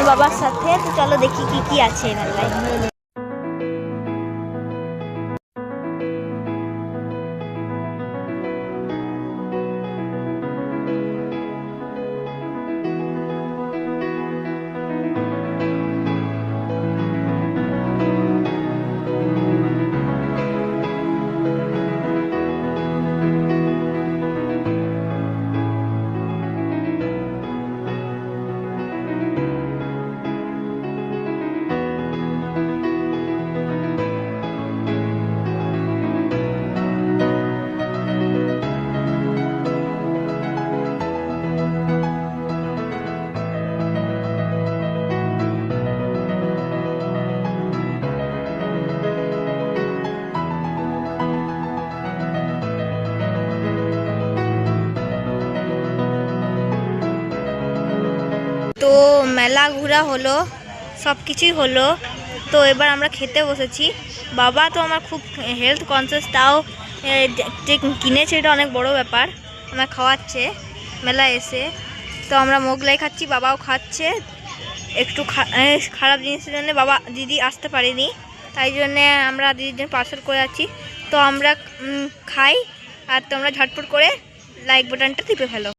বাবার সাথে। তো চলো দেখি কি কি আছে মেলায়। তো মেলা ঘোরা হলো, সব কিছুই হলো। তো এবার আমরা খেতে বসেছি। বাবা তো আমার খুব হেলথ কনসিয়াস, তাও যে কিনেছে এটা অনেক বড় ব্যাপার, আমার খাওয়াচ্ছে মেলায় এসে। তো আমরা মোগলাই খাচ্ছি, বাবাও খাচ্ছে। একটু খারাপ জিনিসের জন্য দিদি আসতে পারেনি, তাই জন্যে আমরা দিদির জন্য পার্সেল করে যাচ্ছি। তো আমরা খাই, আর তোমরা ঝটপট করে লাইক বাটনটা টিপে ফেলো।